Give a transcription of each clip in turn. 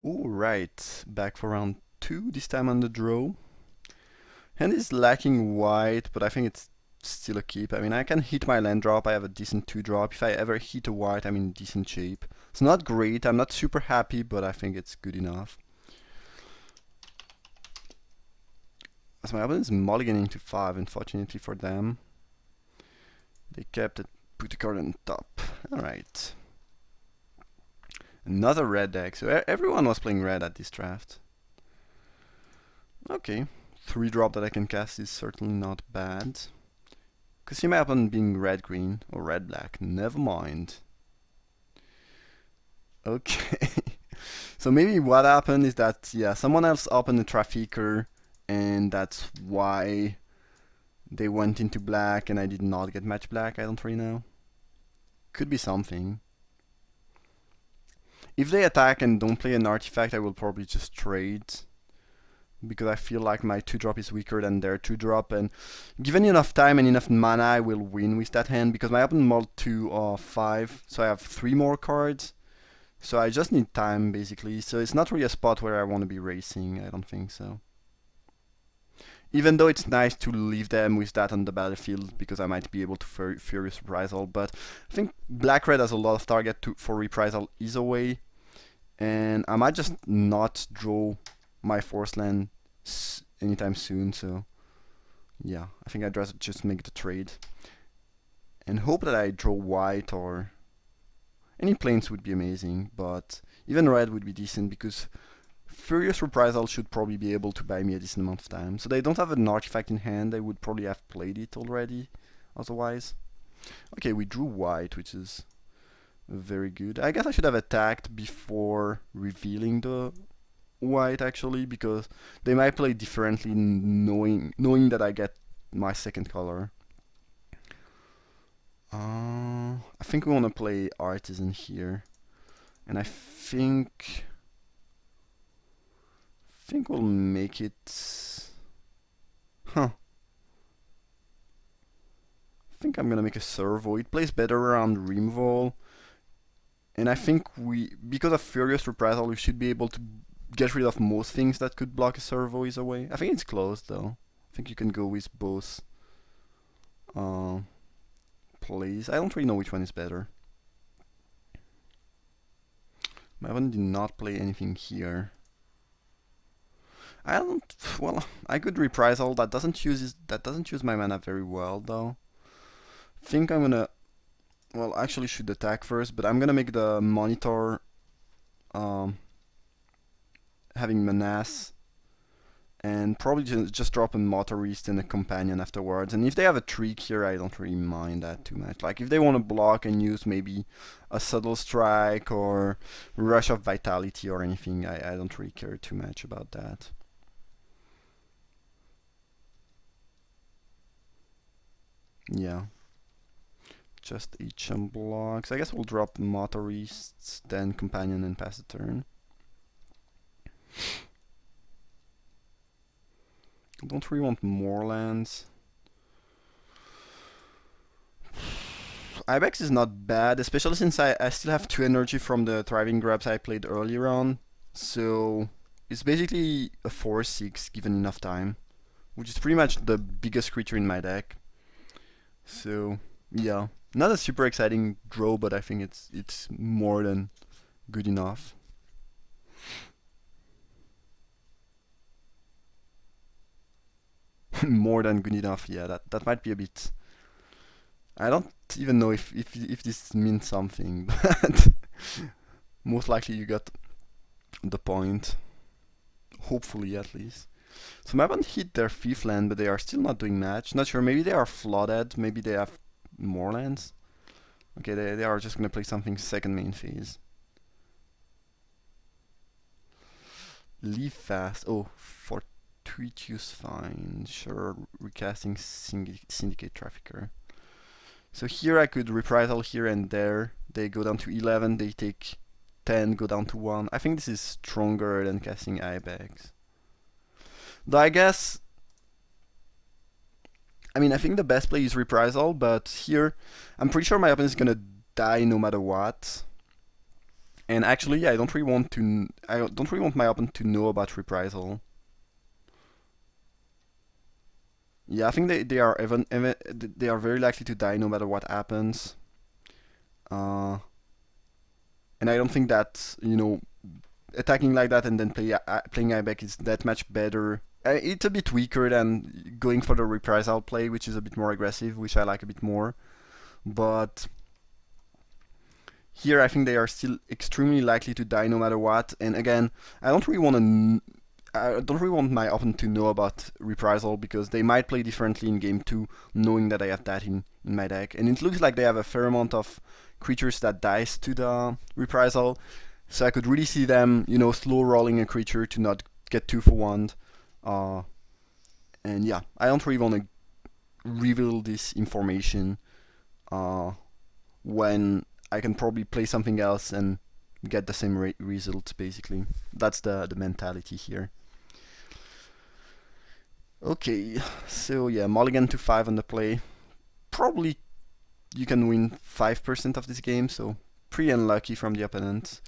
Alright, back for round 2, this time on the draw. Hand is lacking white, but I think it's still a keep. I mean, I can hit my land drop, I have a decent 2 drop. If I ever hit a white, I'm in decent shape. It's not great, I'm not super happy, but I think it's good enough. As my opponent is mulliganing to 5, unfortunately for them. They kept it, put the card on top. Alright. Another red deck, so everyone was playing red at this draft. Okay, 3 drop that I can cast is certainly not bad. Could see my opponent being red-green or red-black, never mind. Okay, so maybe what happened is that, yeah, someone else opened a trafficker and that's why they went into black and I did not get match black, I don't really know. Could be something. If they attack and don't play an artifact, I will probably just trade. Because I feel like my 2-drop is weaker than their 2-drop, and given enough time and enough mana, I will win with that hand, because my opponent mulled 2 or 5, so I have 3 more cards. So I just need time, basically, so it's not really a spot where I want to be racing, I don't think so. Even though it's nice to leave them with that on the battlefield, because I might be able to Furious Reprisal, but I think Black-Red has a lot of target for Reprisal either way, and I might just not draw my force land anytime soon, so yeah, I think I'd rather just make the trade and hope that I draw white, or any planes would be amazing, but even red would be decent because Furious Reprisal should probably be able to buy me a decent amount of time. So they don't have an artifact in hand, they would probably have played it already otherwise. Okay, we drew white, which is very good. I guess I should have attacked before revealing the white, actually, because they might play differently knowing that I get my second color. I think we want to play Artisan here, and I think we'll make it. Huh. I think I'm gonna make a servo. It plays better around removal, and I think because of Furious Reprisal, we should be able to get rid of most things that could block a servo either way. I think it's close though. I think you can go with both plays. I don't really know which one is better. My opponent did not play anything here. Well, I could Reprisal. That doesn't use my mana very well though. Think I'm gonna, well, actually should attack first, but I'm gonna make the monitor having Menace, and probably just drop a Motorist and a Companion afterwards. And if they have a Trick here, I don't really mind that too much. Like, if they want to block and use maybe a Subtle Strike or Rush of Vitality or anything, I don't really care too much about that. Yeah. Just HM blocks. I guess we'll drop Motorists, then Companion, and pass the turn. I don't really want more lands. Ibex is not bad, especially since I still have 2 energy from the Thriving Grabs I played earlier on. So it's basically a 4/6 given enough time, which is pretty much the biggest creature in my deck. So yeah, not a super exciting draw, but I think it's more than good enough. More than good enough, yeah, that might be a bit. I don't even know if this means something, but most likely you got the point. Hopefully, at least. So I haven't hit their 5th land, but they are still not doing match. Not sure, maybe they are flooded, maybe they have more lands. Okay, they are just gonna play something second main phase. Leave fast. Oh, Fortuitous Find. Sure, recasting Syndicate Trafficker. So here I could Reprisal here and there. They go down to 11, they take 10, go down to 1. I think this is stronger than casting Ibex. Though I guess, I mean, I think the best play is Reprisal, but here I'm pretty sure my opponent is gonna die no matter what. And actually, I don't really want to. I don't really want my opponent to know about reprisal. Yeah, I think they are they are very likely to die no matter what happens. Uh, and I don't think that attacking like that and then playing Ibeck is that much better. It's a bit weaker than going for the reprisal play, which is a bit more aggressive, which I like a bit more. But here, I think they are still extremely likely to die no matter what. And again, I don't really want to. I don't really want my opponent to know about reprisal because they might play differently in game 2, knowing that I have that in my deck. And it looks like they have a fair amount of creatures that dies to the reprisal. So I could really see them, slow rolling a creature to not get 2 for 1. And yeah, I don't really want to reveal this information when I can probably play something else and get the same result, basically. That's the mentality here. Okay, so yeah, mulligan to 5 on the play. Probably you can win 5% of this game, so pretty unlucky from the opponent.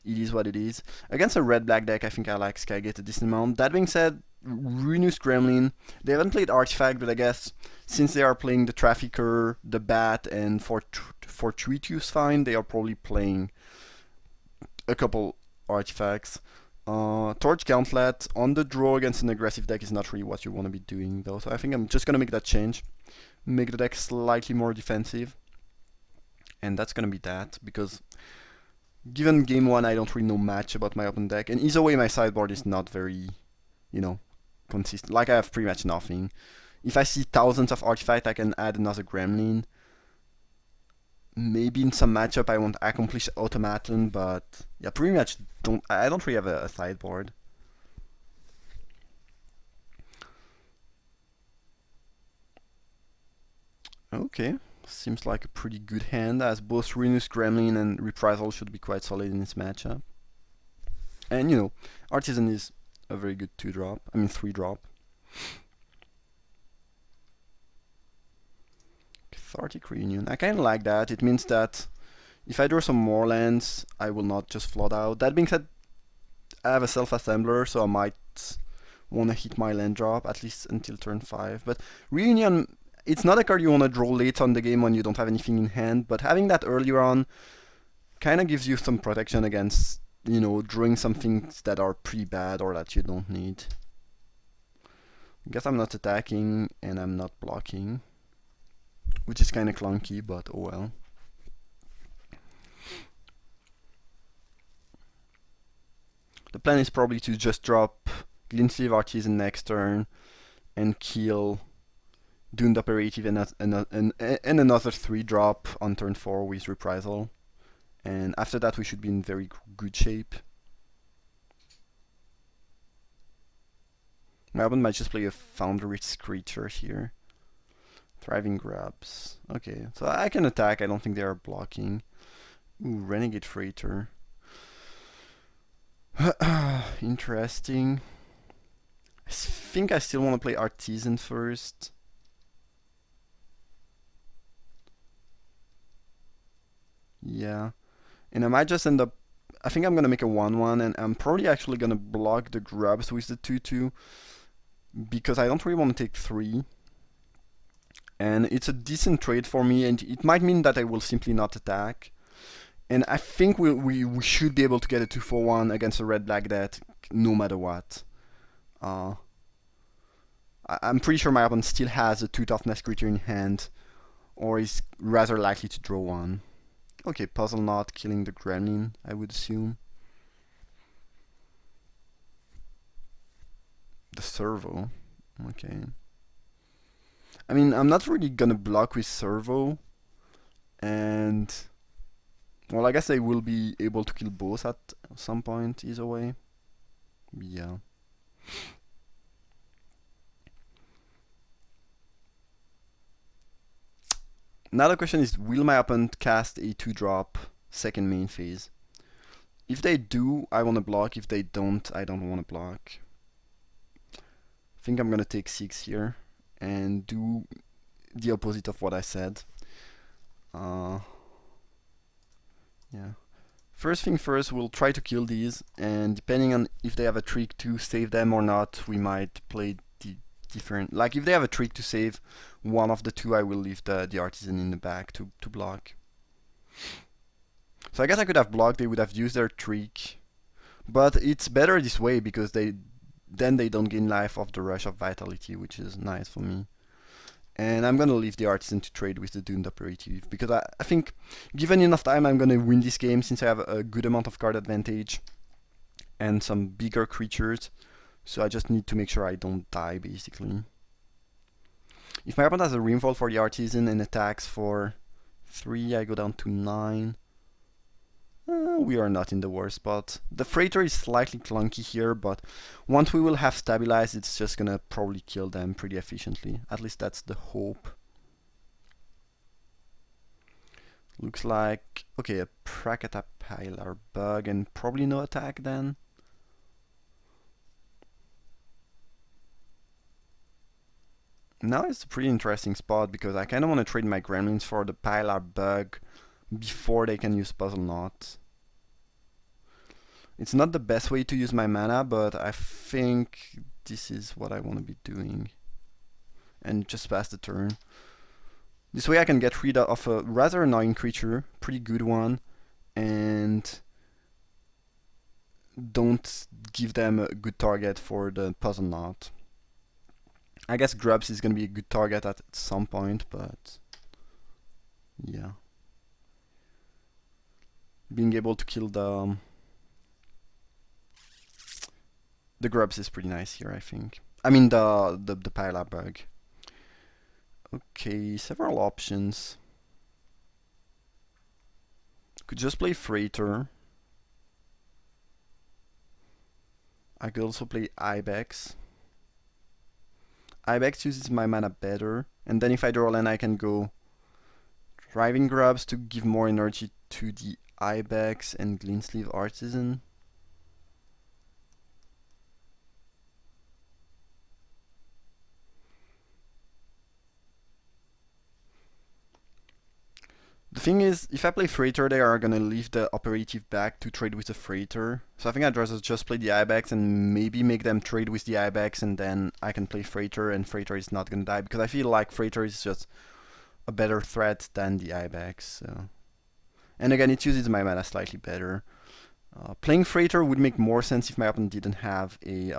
It is what it is. Against a red-black deck, I think I like Skygate a decent amount. That being said, Ruinous Gremlin, they haven't played Artifact, but I guess since they are playing the Trafficker, the Bat, and Fortuitous Find, they are probably playing a couple artifacts. Torch Gauntlet on the draw against an aggressive deck is not really what you want to be doing, though, so I think I'm just going to make that change. Make the deck slightly more defensive. And that's going to be that, because given game 1, I don't really know much about my open deck, and either way my sideboard is not very, consistent. Like, I have pretty much nothing. If I see thousands of artifacts, I can add another Gremlin. Maybe in some matchup I want Accomplish Automaton, but yeah, pretty much I don't really have a sideboard. Okay, seems like a pretty good hand, as both Ruinous Gremlin and Reprisal should be quite solid in this matchup. And Artisan is a very good 2-drop, I mean 3-drop. Cathartic Reunion, I kinda like that. It means that if I draw some more lands, I will not just flood out. That being said, I have a self-assembler, so I might want to hit my land drop, at least until turn 5. But Reunion, it's not a card you want to draw late on the game when you don't have anything in hand, but having that earlier on kind of gives you some protection against, drawing some things that are pretty bad or that you don't need. I guess I'm not attacking and I'm not blocking, which is kind of clunky, but oh well. The plan is probably to just drop Glintsleeve Artisan next turn and kill Doomed Operative and another 3-drop on turn 4 with Reprisal. And after that we should be in very good shape. My opponent might just play a Foundry creature here. Thriving Grabs. Okay, so I can attack, I don't think they are blocking. Ooh, Renegade Freighter. Interesting. I think I still want to play Artisan first. Yeah. And I might just end up... I think I'm going to make a 1-1, and I'm probably actually going to block the grubs with the 2-2, because I don't really want to take 3. And it's a decent trade for me, and it might mean that I will simply not attack. And I think we should be able to get a 2-for-1 against a red-black deck, no matter what. I'm pretty sure my opponent still has a 2 toughness creature in hand, or is rather likely to draw one. Okay, Puzzle Knot killing the Gremlin, I would assume. The Servo, okay. I mean, I'm not really gonna block with Servo, and... well, I guess I will be able to kill both at some point, either way. Yeah. Now the question is, will my opponent cast a 2-drop second main phase? If they do, I want to block. If they don't, I don't want to block. I think I'm gonna take 6 here and do the opposite of what I said. Yeah. First thing first, we'll try to kill these, and depending on if they have a trick to save them or not, we might play different. Like if they have a trick to save one of the two, I will leave the artisan in the back to block. So I guess I could have blocked, they would have used their trick. But it's better this way because then they don't gain life off the rush of vitality, which is nice for me. And I'm gonna leave the artisan to trade with the doomed operative because I think given enough time I'm gonna win this game since I have a good amount of card advantage and some bigger creatures. So I just need to make sure I don't die basically. If my opponent has a rainfall for the artisan and attacks for 3, I go down to 9. We are not in the worst spot. The freighter is slightly clunky here, but once we will have stabilized, it's just gonna probably kill them pretty efficiently. At least that's the hope. Looks like, okay, a Prakatapilar bug and probably no attack then. Now it's a pretty interesting spot because I kind of want to trade my gremlins for the Pilar bug before they can use Puzzle Knot. It's not the best way to use my mana, but I think this is what I want to be doing. And just pass the turn. This way I can get rid of a rather annoying creature, pretty good one, and don't give them a good target for the Puzzle Knot. I guess Grubs is going to be a good target at some point, but yeah. Being able to kill the Grubs is pretty nice here, I think. I mean the Pila bug. Okay, several options. Could just play Freighter. I could also play Ibex. Ibex uses my mana better, and then if I draw land I can go Driving Grubs to give more energy to the Ibex and Greensleeve Artisan. The thing is, if I play Freighter, they are gonna leave the operative back to trade with the Freighter. So I think I'd rather just play the Ibex and maybe make them trade with the Ibex, and then I can play Freighter, and Freighter is not gonna die, because I feel like Freighter is just a better threat than the Ibex. So. And again, it uses my mana slightly better. Playing Freighter would make more sense if my opponent didn't have a...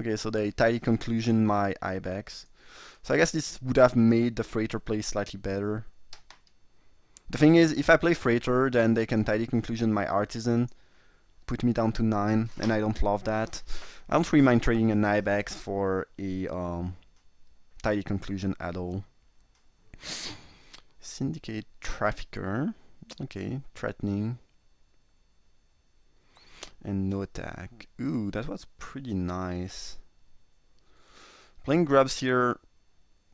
Okay, so they tidy conclusion my Ibex. So I guess this would have made the Freighter play slightly better. The thing is, if I play Freighter, then they can tidy conclusion my Artisan, put me down to 9, and I don't love that. I don't really mind trading an Ibex for a tidy conclusion at all. Syndicate Trafficker. Okay, threatening. And no attack. Ooh, that was pretty nice. Playing Grubs here...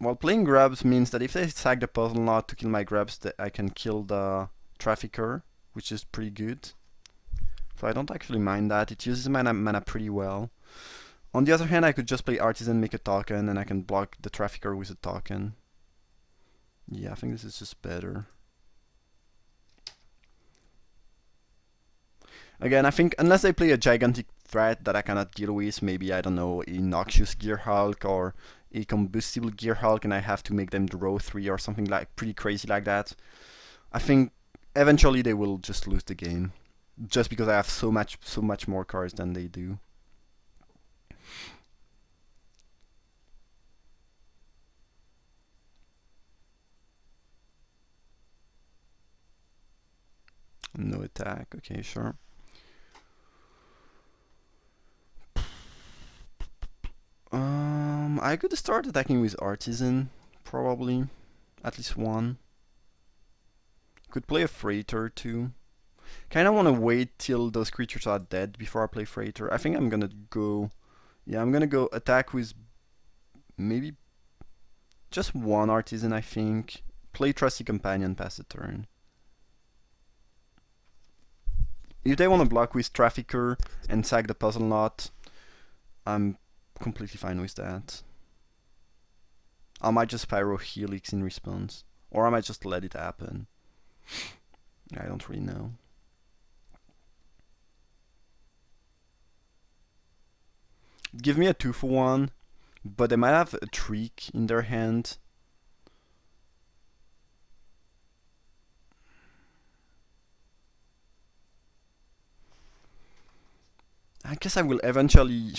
Well, playing Grubs means that if they sack the Puzzle Knot to kill my Grubs, that I can kill the Trafficker, which is pretty good. So I don't actually mind that. It uses my mana pretty well. On the other hand, I could just play Artisan, make a token, and I can block the Trafficker with a token. Yeah, I think this is just better. Again, I think unless they play a gigantic threat that I cannot deal with, maybe, I don't know, a Noxious Gear Hulk or a Combustible Gear Hulk, and I have to make them draw 3 or something like pretty crazy like that, I think eventually they will just lose the game. Just because I have so much more cards than they do. No attack, okay, sure. I could start attacking with Artisan, probably. At least one. Could play a Freighter too. Kinda wanna wait till those creatures are dead before I play Freighter. I think I'm gonna go... Yeah, I'm gonna go attack with maybe just one Artisan, I think. Play Trusty Companion, pass the turn. If they wanna block with Trafficker and sack the Puzzle Knot, I'm completely fine with that. I might just Pyro Helix in response, or I might just let it happen. I don't really know. Give me a 2-for-1, but they might have a trick in their hand. I guess I will eventually...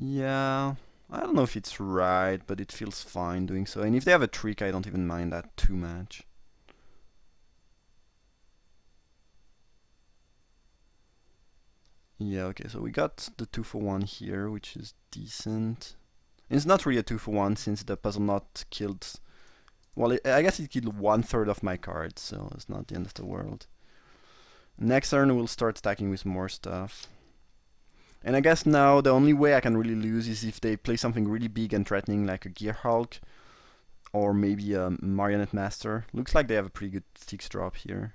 Yeah, I don't know if it's right, but it feels fine doing so. And if they have a trick, I don't even mind that too much. Yeah, okay, so we got the 2-for-1 here, which is decent. It's not really a 2-for-1 since the puzzle knot killed... Well, I guess it killed 1/3 of my cards, so it's not the end of the world. Next turn we'll start stacking with more stuff. And I guess now the only way I can really lose is if they play something really big and threatening like a Gear Hulk or maybe a Marionette Master. Looks like they have a pretty good 6-drop here.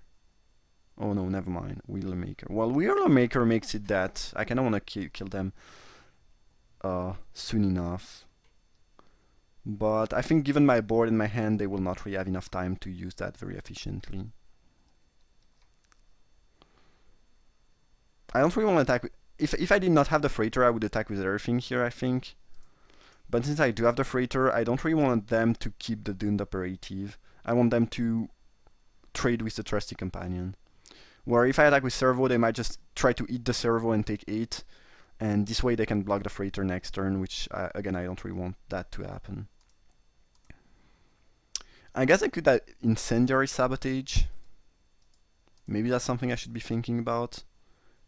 Oh no, never mind. Wheeler Maker. Well, Wheeler Maker makes it that I kinda wanna kill them soon enough. But I think given my board in my hand, they will not really have enough time to use that very efficiently. I don't really want to attack... If I did not have the freighter, I would attack with everything here, I think. But since I do have the freighter, I don't really want them to keep the doomed operative. I want them to trade with the trusty companion. Where if I attack with servo, they might just try to eat the servo and take 8. And this way they can block the freighter next turn, which, again, I don't really want that to happen. I guess I could have Incendiary Sabotage. Maybe that's something I should be thinking about.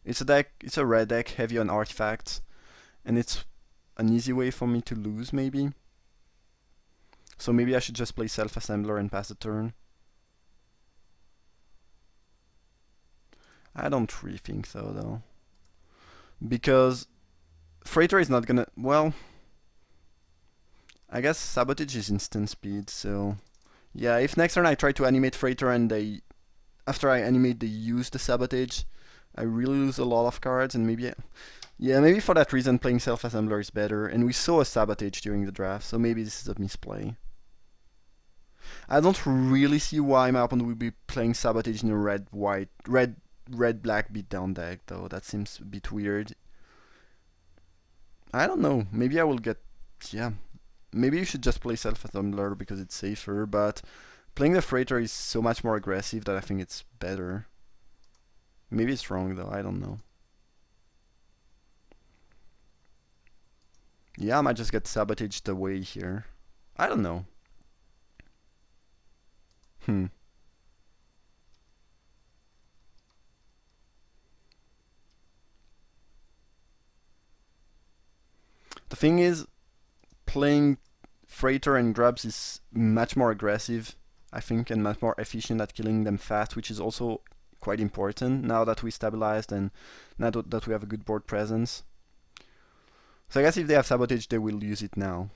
It's a red deck, heavy on artifacts, and it's an easy way for me to lose, maybe. So maybe I should just play Self-Assembler and pass the turn. I don't really think so, though. Because Freighter is not gonna... Well, I guess Sabotage is instant speed, so... Yeah, if next turn I try to animate Freighter and they... After I animate they use the Sabotage, I really lose a lot of cards, and maybe... Yeah, maybe for that reason playing Self-Assembler is better, and we saw a Sabotage during the draft, so maybe this is a misplay. I don't really see why my opponent would be playing Sabotage in a red-black beatdown deck, though. That seems a bit weird. I don't know, maybe I will get... Yeah, maybe you should just play Self-Assembler because it's safer, but playing the Freighter is so much more aggressive that I think it's better. Maybe it's wrong though, I don't know. Yeah, I might just get sabotaged away here. I don't know. The thing is, playing Freighter and Grubs is much more aggressive, I think, and much more efficient at killing them fast, which is also quite important now that we stabilized and now that we have a good board presence. So I guess if they have Sabotage, they will use it now.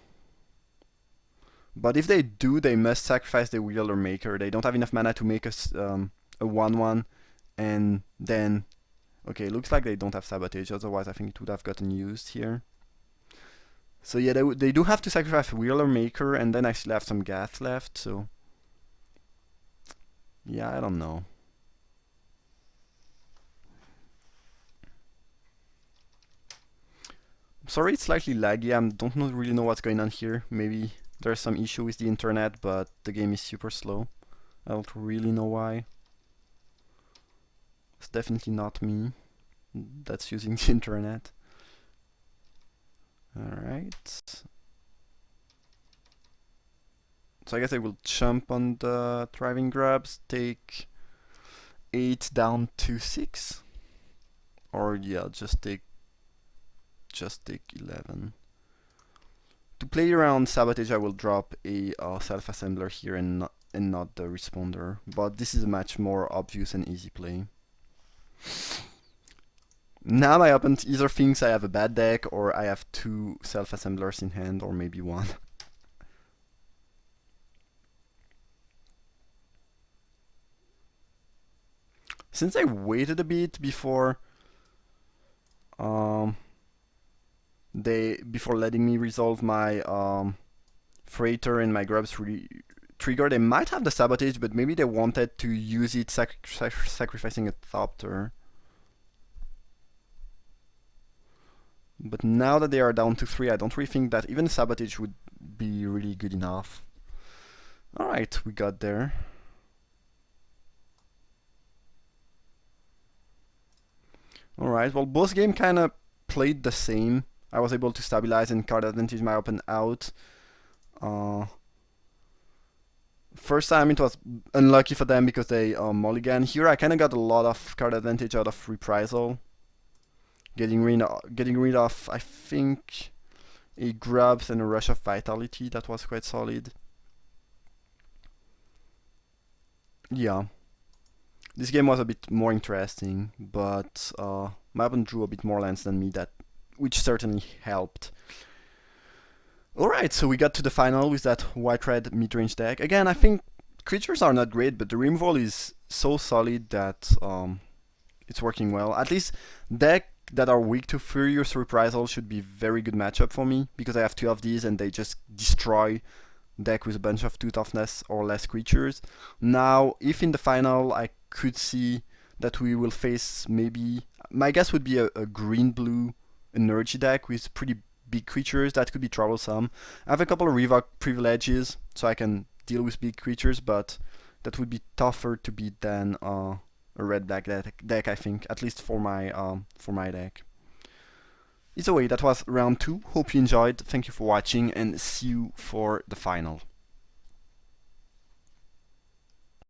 But if they do, they must sacrifice the Wheeler Maker. They don't have enough mana to make us a 1/1, and then... Okay, looks like they don't have Sabotage, otherwise I think it would have gotten used here. So yeah, they do have to sacrifice Wheeler Maker, and then I still have some gas left, so... Yeah, I don't know. Sorry, it's slightly laggy. I don't really know what's going on here. Maybe there's some issue with the internet, but the game is super slow. I don't really know why. It's definitely not me that's using the internet. Alright. So I guess I will jump on the Thriving Grubs, take 8 down to 6. Or yeah, just take 11. To play around Sabotage, I will drop a Self-Assembler here and not the Responder. But this is a much more obvious and easy play. Now my opponent either thinks I have a bad deck, or I have 2 Self-Assemblers in hand, or maybe 1. Since I waited a bit before before letting me resolve my Freighter and my grubs trigger. They might have the sabotage, but maybe they wanted to use it sacrificing a Thopter. But now that they are down to 3, I don't really think that even sabotage would be really good enough. Alright, we got there. Alright, well, both games kind of played the same. I was able to stabilize and card advantage my opponent out. First time it was unlucky for them because they mulligan. Here I kind of got a lot of card advantage out of Reprisal. Getting rid of, I think, a Grubs and a Rush of Vitality. That was quite solid. Yeah. This game was a bit more interesting, but my opponent drew a bit more lands than me, which certainly helped. Alright, so we got to the final with that white-red mid-range deck. Again, I think creatures are not great, but the removal is so solid that it's working well. At least deck that are weak to Furious Reprisal should be very good matchup for me, because I have 2 of these and they just destroy deck with a bunch of 2 toughness or less creatures. Now, if in the final I could see that we will face maybe, my guess would be a green-blue energy deck with pretty big creatures that could be troublesome. I have a couple of Revoke privileges, so I can deal with big creatures, but that would be tougher to beat than a red-black deck, I think, at least for my deck. Either way, that was round 2. Hope you enjoyed. Thank you for watching, and see you for the final.